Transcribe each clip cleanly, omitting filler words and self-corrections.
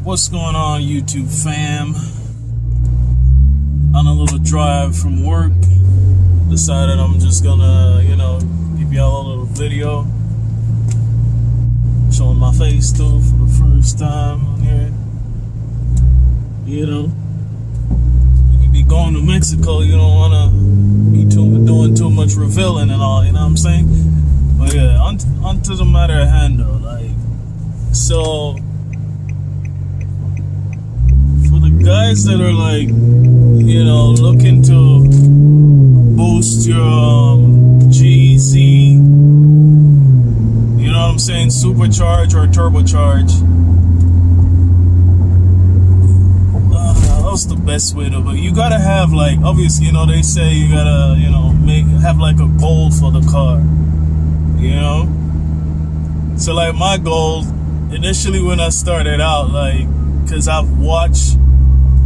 What's going on, YouTube fam? On a little drive from work, decided I'm just gonna, give y'all a little video showing my face too for the first time on here. You be going to Mexico, you don't wanna be doing too much revealing and all, you know what I'm saying? But yeah, on to the matter at hand though, so for the guys that are looking to boost your GEC, you know what I'm saying, supercharge or turbocharge, that's the best way to, but you gotta have obviously, they say you gotta, have a goal for the car, so my goal initially when I started out, because I've watched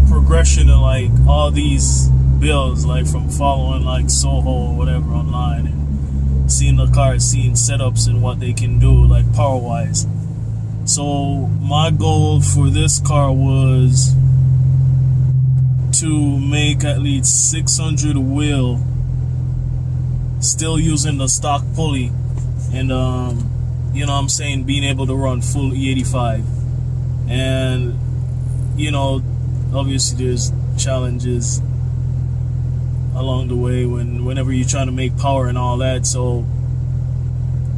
progression of all these builds, from following Soho or whatever online and seeing the cars, seeing setups and what they can do power wise. So my goal for this car was to make at least 600 wheel still using the stock pulley and being able to run full E85. And obviously there's challenges along the way whenever you're trying to make power and all that, so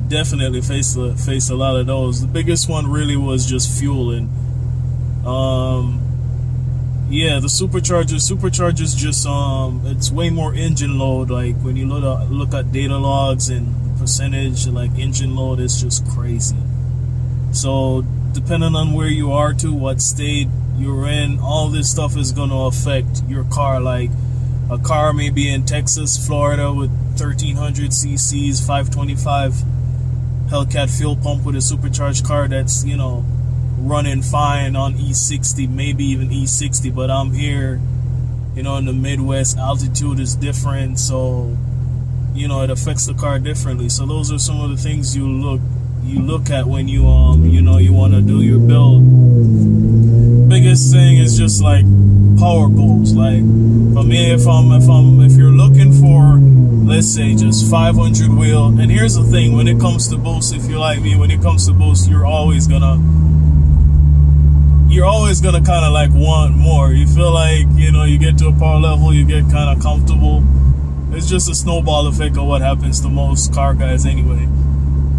definitely face a lot of those. The biggest one really was just fueling. The superchargers just it's way more engine load. When you look at data logs and percentage engine load, it's just crazy. So depending on where you are to what state you're in, all this stuff is going to affect your car. A car may be in Texas, Florida with 1300 cc's 525 Hellcat fuel pump with a supercharged car that's running fine on E60, maybe even E60, but I'm here in the Midwest. Altitude is different, so it affects the car differently. So those are some of the things you look at when you you want to do your build. Biggest thing is just power goals. For me, if you're looking for, let's say, just 500 wheel, and here's the thing, when it comes to boost, if you're like me, when it comes to boost, you're always gonna kind of want more. You feel you get to a power level, you get kind of comfortable. It's just a snowball effect of what happens to most car guys anyway.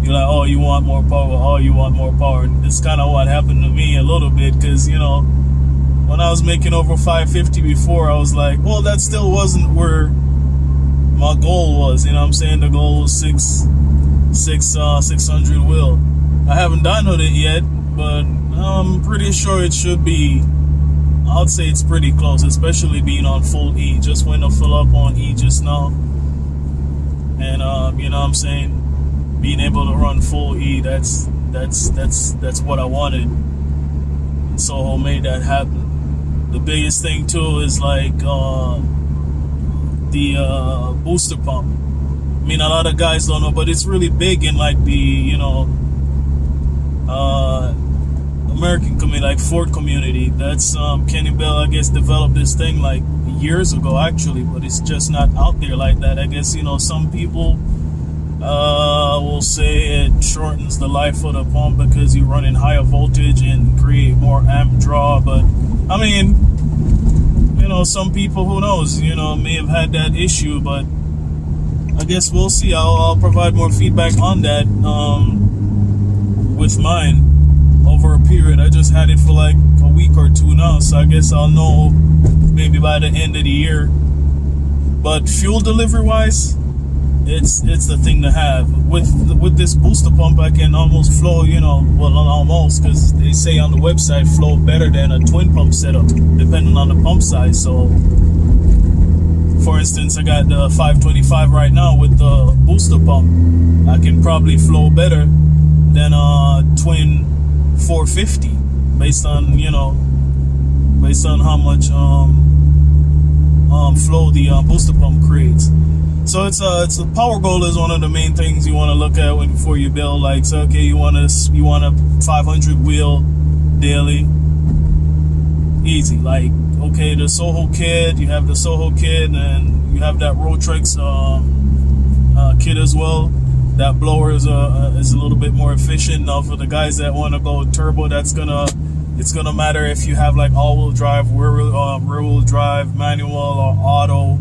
You're like, oh, you want more power, oh, you want more power. And it's kind of what happened to me a little bit, because when I was making over 550 before, I was like, well, that still wasn't where my goal was. You know what I'm saying? The goal was 600 wheel. I haven't done it yet, but I'm pretty sure it should be. I'd say it's pretty close, especially being on full E. Just went to fill up on E just now, and you know what I'm saying, being able to run full E, that's what I wanted. And Soho made that happen. The biggest thing too is the booster pump. I mean, a lot of guys don't know, but it's really big in the American community, Ford community. That's Kenny Bell, I guess, developed this thing years ago actually, but it's just not out there like that. I guess some people will say it shortens the life of the pump because you're running higher voltage and create more amp draw, but I mean, some people, who knows, may have had that issue, but I guess we'll see. I'll provide more feedback on that with mine over a period. I just had it for a week or two now, so I guess I'll know maybe by the end of the year. But fuel delivery wise, it's the thing to have. With this booster pump, I can almost flow, well, not almost, because they say on the website flow better than a twin pump setup, depending on the pump size. So for instance, I got the 525 right now with the booster pump. I can probably flow better than a twin 450 based on how much flow the booster pump creates. So it's a power goal is one of the main things you want to look at before you build. Okay, you want a 500 wheel daily. Easy. Like, okay, the Soho kit, you have the Soho kit, and you have that Rotrex kit as well. That blower is a little bit more efficient. Now for the guys that want to go turbo, it's gonna matter if you have like all-wheel drive, rear-wheel drive, manual or auto.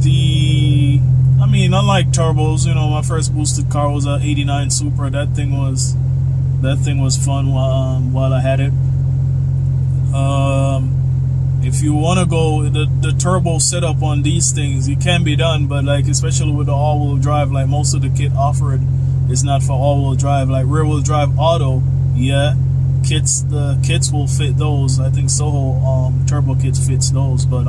I mean, unlike turbos, you know, my first boosted car was a '89 Supra. That thing was fun while I had it. If you want to go the turbo setup on these things, it can be done, but like especially with the all-wheel drive, like most of the kit offered is not for all-wheel drive. Like rear-wheel drive auto, yeah, the kits will fit those. I think Soho turbo kits fits those, but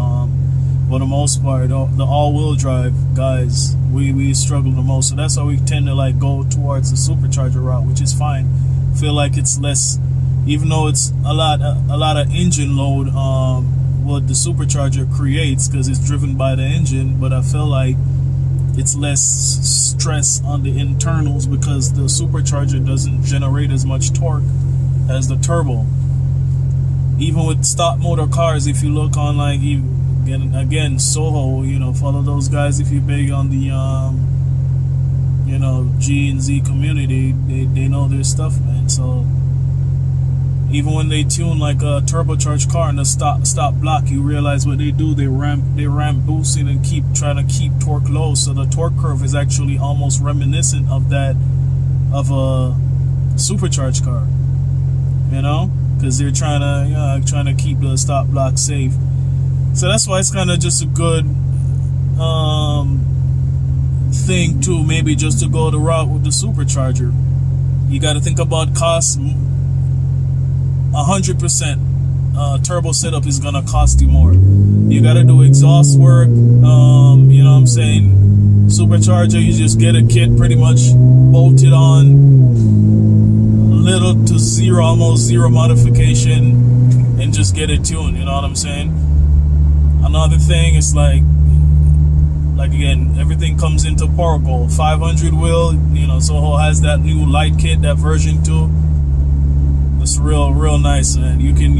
for the most part, the all-wheel drive guys, we struggle the most. So that's why we tend to like go towards the supercharger route, which is fine. Feel like it's less, even though it's a lot of engine load, what the supercharger creates, because it's driven by the engine, but I feel like it's less stress on the internals because the supercharger doesn't generate as much torque as the turbo. Even with stock motor cars, if you look on like again Soho, you know, follow those guys if you're big on the you know, G and Z community, they know their stuff, man. So even when they tune like a turbocharged car in the stop block, you realize what they do. They ramp boosting and trying to keep torque low. So the torque curve is actually almost reminiscent of that of a supercharged car. You know, because they're trying to keep the stop block safe. So that's why it's kind of just a good thing too, maybe just to go the route with the supercharger. You got to think about costs. 100% turbo setup is gonna cost you more. You got to do exhaust work. You know what I'm saying? Supercharger, you just get a kit pretty much bolted on, little to zero, almost zero modification, and just get it tuned. You know what I'm saying? Another thing is like again, everything comes into Powergold. 500 wheel, you know, Soho has that new light kit, that version 2. It's real nice, and you can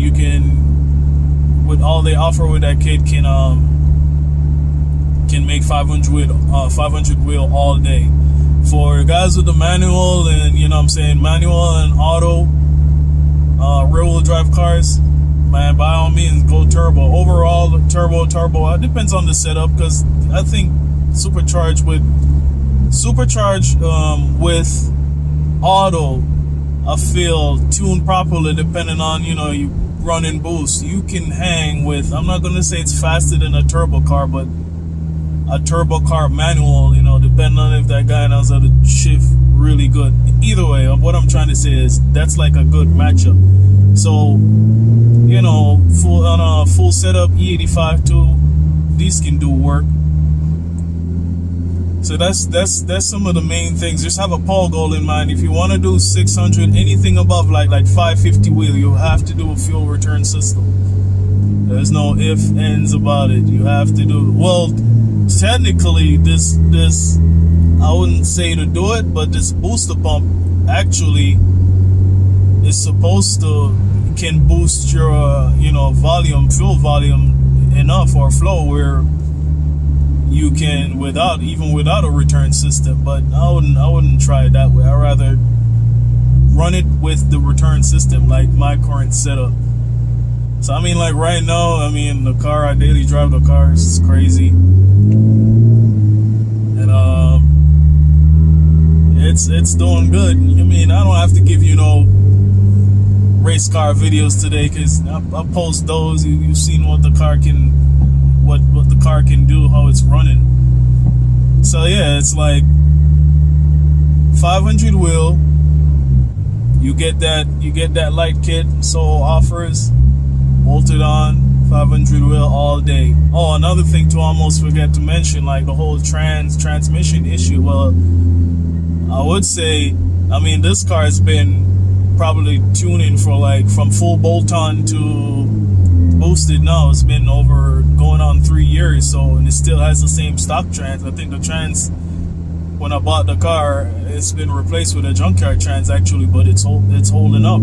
with all they offer with that kit can make 500 wheel all day. For guys with the manual and, you know what I'm saying, manual and auto rear wheel drive cars, man, by all means go turbo. Overall, turbo, it depends on the setup, because I think supercharged with auto, I feel tuned properly, depending on, you know, you running boost, you can hang with, I'm not gonna say it's faster than a turbo car, but a turbo car manual, you know, depending on if that guy knows how to shift really good. Either way, what I'm trying to say is that's like a good matchup. So, you know, on a full setup E85 too, these can do work. So that's some of the main things. Just have a Paul goal in mind. If you want to do 600, anything above like 550 wheel, you have to do a fuel return system. There's no ifs, ands about it. You have to do, well, technically this I wouldn't say to do it, but this booster pump actually is supposed to can boost your you know, fuel volume enough, or flow, where you can even without a return system. But I wouldn't try it that way. I'd rather run it with the return system, like my current setup. So I mean, like right now, I mean, the car, I daily drive the car, it's crazy. And it's doing good. I mean, I don't have to give you no race car videos today, because I post those. You've seen what the car can what the car can do, how it's running. So yeah, it's like 500 wheel. You get that light kit, so offers, bolted on, 500 wheel all day. Oh, another thing to almost forget to mention, like the whole transmission issue. Well, I would say, I mean, this car has been probably tuning for like from full bolt-on to boosted now. It's been going on 3 years, so, and it still has the same stock trans. I think the trans, when I bought the car, it's been replaced with a junkyard trans actually, but it's holding up.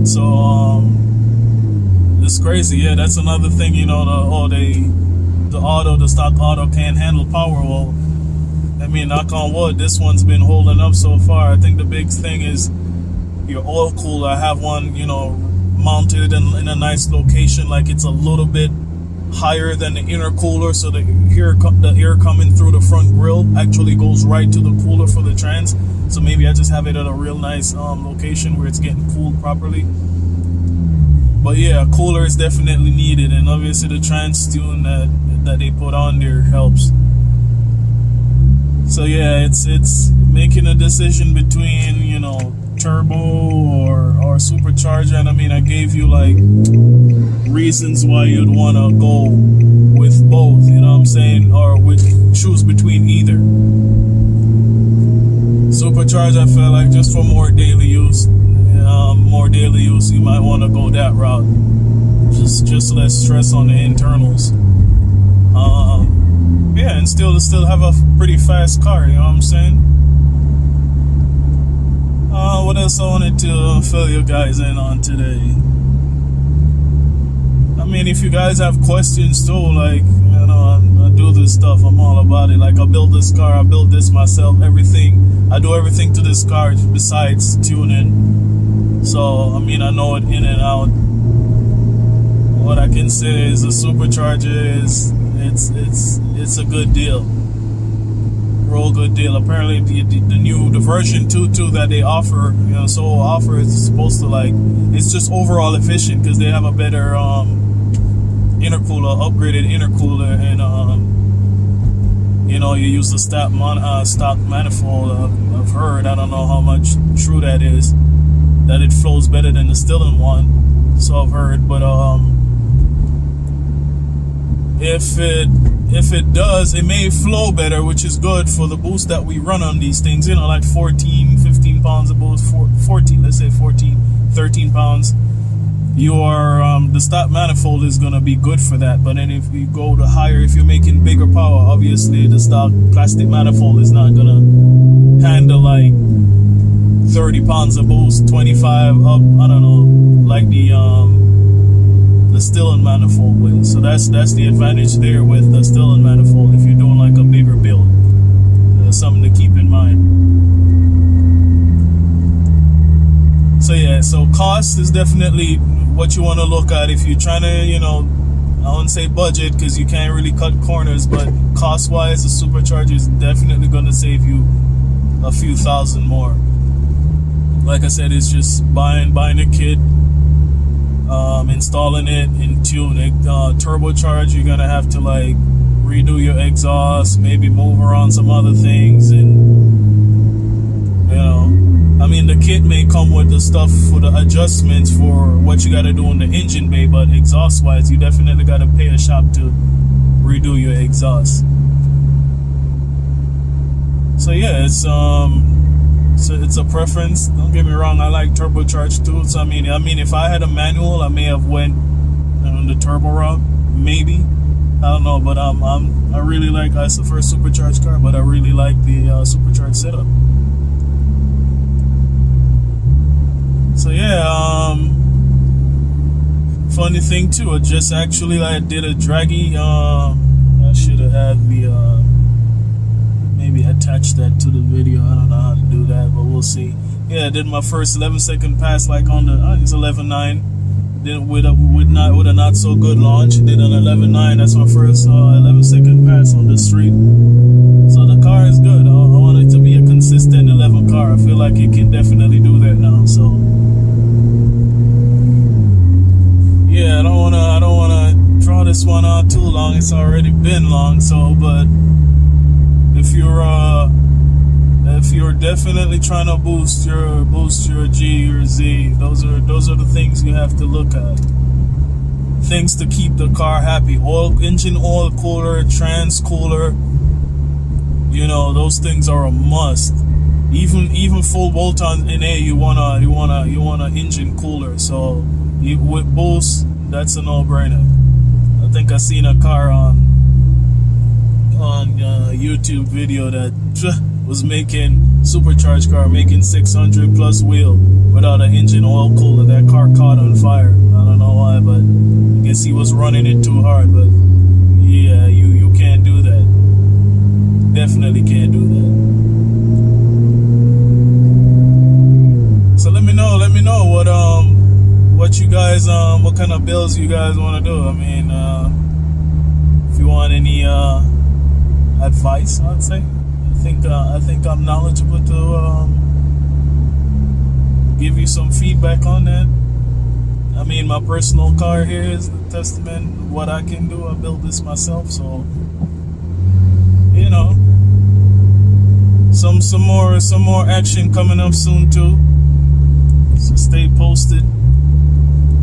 So the It's crazy. Yeah, that's another thing. You know, the stock auto can't handle power. Well, I mean, knock on wood, this one's been holding up so far. I think the big thing is your oil cooler. I have one, you know, mounted in a nice location, like it's a little bit higher than the intercooler, so the air coming through the front grill actually goes right to the cooler for the trans. So maybe I just have it at a real nice location where it's getting cooled properly. But yeah, a cooler is definitely needed, and obviously the trans tune that they put on there helps. So yeah, it's making a decision between, you know, turbo or supercharger. And I mean, I gave you like reasons why you'd want to go with both, you know what I'm saying, or choose between either. Supercharger, I feel like just for more daily use, you might want to go that route. Just less stress on the internals. Yeah, and still have a pretty fast car, you know what I'm saying? What else I wanted to fill you guys in on today? I mean, if you guys have questions too, like, you know, I do this stuff, I'm all about it. Like, I built this car, I built this myself, everything. I do everything to this car besides tuning. So, I mean, I know it in and out. What I can say is the Supercharger it's a good deal. Real good deal. Apparently the version 2.2 that they offer, you know, is supposed to, like, it's just overall efficient because they have a better intercooler, upgraded intercooler, and you know, you use the stock manifold. I've heard, I don't know how much true that is, that it flows better than the Stillen one, so I've heard. But if it does, it may flow better, which is good for the boost that we run on these things, you know, like 14, 15 pounds of boost, 14, let's say 14, 13 pounds. The stock manifold is going to be good for that. But then if you go to higher, if you're making bigger power, obviously the stock plastic manifold is not going to handle like 30 pounds of boost, 25 up, I don't know, like the Stillen manifold with. So that's the advantage there with the Stillen manifold if you're doing like a bigger build. Something to keep in mind. So yeah, so cost is definitely what you want to look at if you're trying to, you know, I wouldn't say budget because you can't really cut corners, but cost wise, the Supercharger is definitely going to save you a few thousand more. Like I said, it's just buying a kit, installing it, and tune it. Turbocharge, you're gonna have to like redo your exhaust, maybe move around some other things, and you know, I mean, the kit may come with the stuff for the adjustments for what you gotta do in the engine bay, but exhaust wise, you definitely gotta pay a shop to redo your exhaust. So yeah, it's a preference. Don't get me wrong, I like turbocharged too. So I mean, if I had a manual, I may have went on the turbo route, maybe. I don't know, but I really like. It's the first supercharged car, but I really like the supercharged setup. So yeah, funny thing too, I just actually did a draggy. I should have had the maybe attach that to the video. I don't know how to do that, but we'll see. Yeah, I did my first 11-second pass, like on the it's 11.9. Then with a not so good launch, did an 11.9. That's my first 11-second pass on the street. So the car is good. I want it to be a consistent 11 car. I feel like it can definitely do that now. So yeah, I don't wanna draw this one out too long. It's already been long. So, but if you're definitely trying to boost your G or Z, those are the things you have to look at. Things to keep the car happy: engine oil cooler, trans cooler. You know, those things are a must. Even full bolt-on in A, you want a engine cooler. So with boost, that's a no-brainer. I think I seen a car on YouTube video that was making supercharged car making 600+ wheel without an engine oil cooler. That car caught on fire. I don't know why, but because he was running it too hard. But yeah, you can't do that. Definitely can't do that. So let me know what you guys what kind of builds you guys want to do. I mean, if you want any advice, I'd say I think I'm knowledgeable to give you some feedback on that. I mean, my personal car here is the testament of what I can do. I built this myself, so you know, some more action coming up soon too. So stay posted.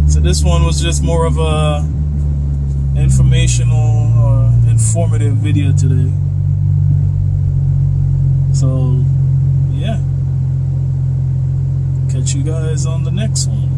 So this one was just more of a informational or informative video today. So yeah, catch you guys on the next one.